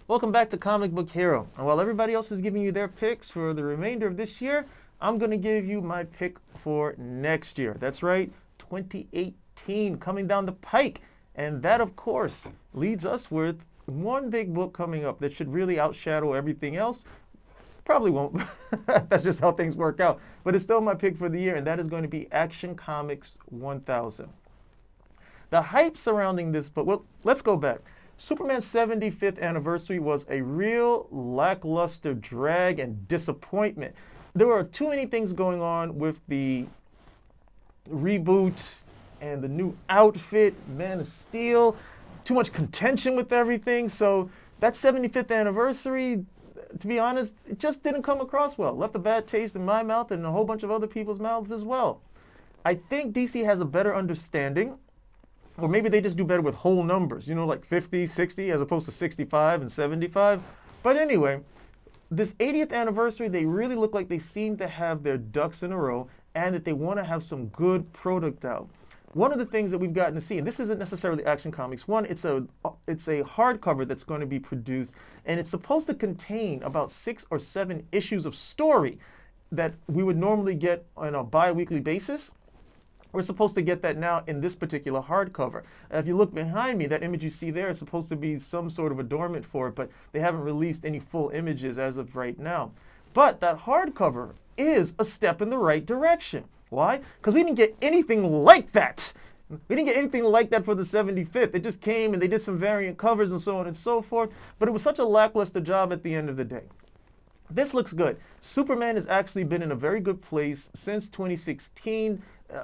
Welcome back to Comic Book Hero. And while everybody else is giving you their picks for the remainder of this year, I'm going to give you my pick for next year. That's right, 2018 coming down the pike. And that, of course, leads us with one big book coming up that should really outshadow everything else. Probably won't. That's just how things work out. But it's still my pick for the year, and that is going to be Action Comics 1000. The hype surrounding this book, well, let's go back. Superman's 75th anniversary was a real lackluster drag and disappointment. There were too many things going on with the reboot and the new outfit, Man of Steel, too much contention with everything. So that 75th anniversary, to be honest, it just didn't come across well. Left a bad taste in my mouth and a whole bunch of other people's mouths as well. I think DC has a better understanding, or maybe they just do better with whole numbers, like 50, 60, as opposed to 65 and 75. But anyway, this 80th anniversary, they really look like they seem to have their ducks in a row and that they want to have some good product out. One of the things that we've gotten to see, and this isn't necessarily Action Comics 1, it's a hardcover that's going to be produced, and it's supposed to contain about 6 or 7 issues of story that we would normally get on a bi-weekly basis. We're supposed to get that now in this particular hardcover. If you look behind me, that image you see there is supposed to be some sort of adornment for it, but they haven't released any full images as of right now. But that hardcover is a step in the right direction. Why? Because we didn't get anything like that. We didn't get anything like that for the 75th. It just came and they did some variant covers and so on and so forth, but it was such a lackluster job at the end of the day. This looks good. Superman has actually been in a very good place since 2016.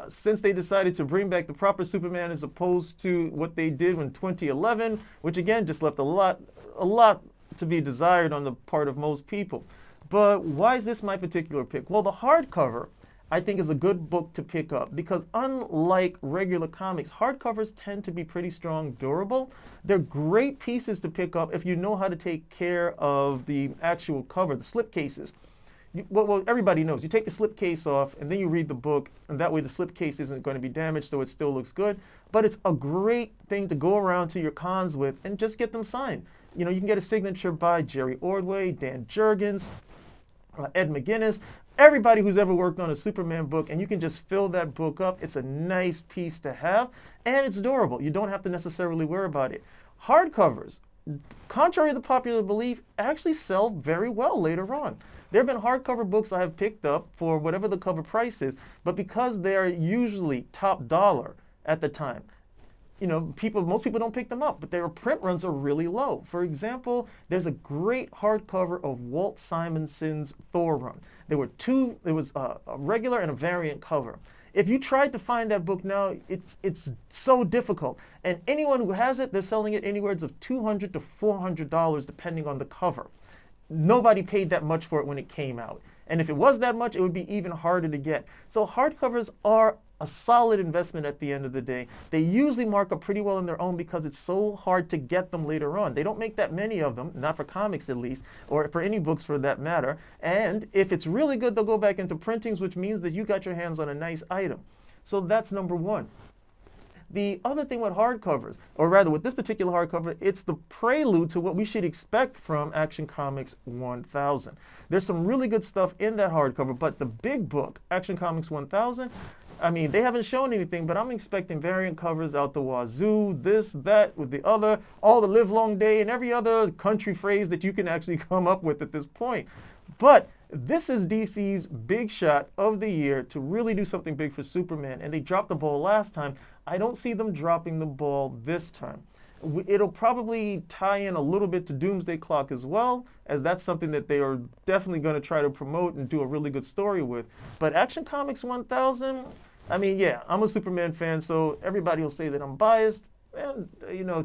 Since they decided to bring back the proper Superman as opposed to what they did in 2011, which again just left a lot to be desired on the part of most people. But why is this my particular pick? Well, the hardcover, I think, is a good book to pick up because unlike regular comics, hardcovers tend to be pretty strong, durable. They're great pieces to pick up if you know how to take care of the actual cover, the slipcases. Well, everybody knows. You take the slipcase off, and then you read the book, and that way the slipcase isn't going to be damaged, so it still looks good. But it's a great thing to go around to your cons with and just get them signed. You can get a signature by Jerry Ordway, Dan Jurgens, Ed McGuinness, everybody who's ever worked on a Superman book, and you can just fill that book up. It's a nice piece to have, and it's durable. You don't have to necessarily worry about it. Hardcovers, contrary to popular belief, actually sell very well later on. There have been hardcover books I have picked up for whatever the cover price is, but because they're usually top dollar at the time, most people don't pick them up, but their print runs are really low. For example, there's a great hardcover of Walt Simonson's Thor run. There was a regular and a variant cover. If you tried to find that book now, it's so difficult. And anyone who has it, they're selling it anywhere of $200 to $400 depending on the cover. Nobody paid that much for it when it came out. And if it was that much, it would be even harder to get. So hardcovers are a solid investment at the end of the day. They usually mark up pretty well on their own because it's so hard to get them later on. They don't make that many of them, not for comics at least, or for any books for that matter. And if it's really good, they'll go back into printings, which means that you got your hands on a nice item. So that's number one. The other thing with hardcovers, or rather with this particular hardcover, it's the prelude to what we should expect from Action Comics 1000. There's some really good stuff in that hardcover, but the big book, Action Comics 1000, they haven't shown anything, but I'm expecting variant covers out the wazoo, this, that, with the other, all the live long day, and every other country phrase that you can actually come up with at this point. But this is DC's big shot of the year to really do something big for Superman, and they dropped the ball last time. I don't see them dropping the ball this time. It'll probably tie in a little bit to Doomsday Clock as well, as that's something that they are definitely going to try to promote and do a really good story with. But Action Comics 1000, yeah, I'm a Superman fan, so everybody will say that I'm biased, and,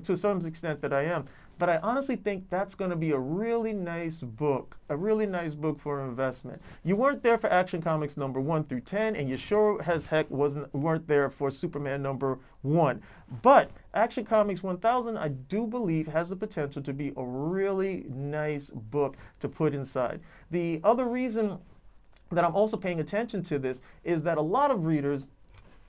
to some extent that I am. But I honestly think that's going to be a really nice book for investment. You weren't there for Action Comics number 1 through 10, and you sure as heck weren't there for Superman number 1. But Action Comics 1000, I do believe, has the potential to be a really nice book to put inside. The other reason that I'm also paying attention to this is that a lot of readers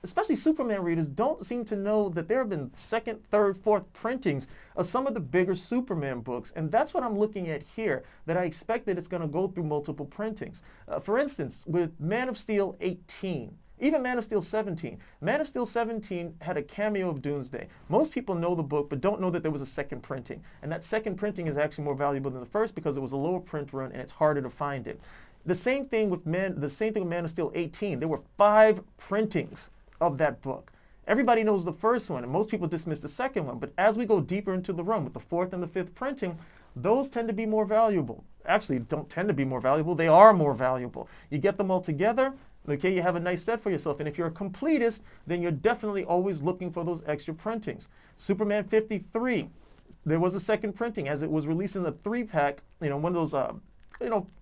especially Superman readers, don't seem to know that there have been second, third, fourth printings of some of the bigger Superman books. And that's what I'm looking at here, that I expect that it's going to go through multiple printings. For instance, with Man of Steel 18, even Man of Steel 17. Man of Steel 17 had a cameo of Doomsday. Most people know the book, but don't know that there was a second printing. And that second printing is actually more valuable than the first because it was a lower print run and it's harder to find it. The same thing with Man of Steel 18. There were 5 printings of that book. Everybody knows the first one, and most people dismiss the second one. But as we go deeper into the run with the 4th and the 5th printing, those tend to be more valuable. Actually, don't tend to be more valuable. They are more valuable. You get them all together, okay, you have a nice set for yourself. And if you're a completist, then you're definitely always looking for those extra printings. Superman 53, there was a second printing as it was released in a 3-pack, one of those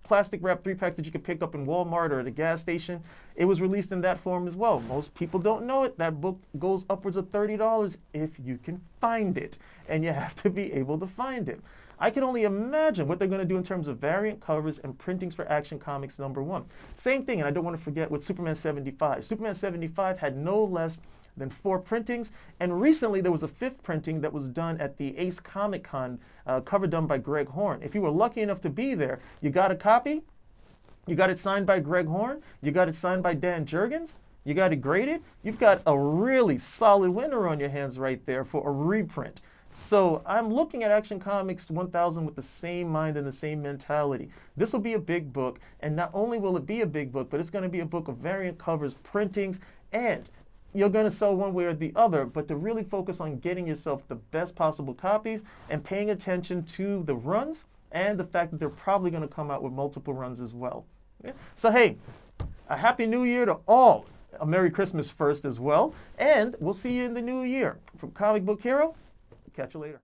plastic wrap 3-pack that you could pick up in Walmart or at a gas station. It was released in that form as well. Most people don't know it. That book goes upwards of $30 if you can find it, and you have to be able to find it. I can only imagine what they're going to do in terms of variant covers and printings for Action Comics #1. Same thing, and I don't want to forget with Superman 75. Superman 75 had no less than 4 printings, and recently there was a 5th printing that was done at the Ace Comic Con, cover done by Greg Horn. If you were lucky enough to be there, you got a copy, you got it signed by Greg Horn, you got it signed by Dan Jurgens, you got it graded, you've got a really solid winner on your hands right there for a reprint. So I'm looking at Action Comics 1000 with the same mind and the same mentality. This will be a big book, and not only will it be a big book, but it's going to be a book of variant covers, printings, and you're going to sell one way or the other, but to really focus on getting yourself the best possible copies and paying attention to the runs and the fact that they're probably going to come out with multiple runs as well. Yeah? So hey, a Happy New Year to all. A Merry Christmas first as well, and we'll see you in the new year. From Comic Book Hero, catch you later.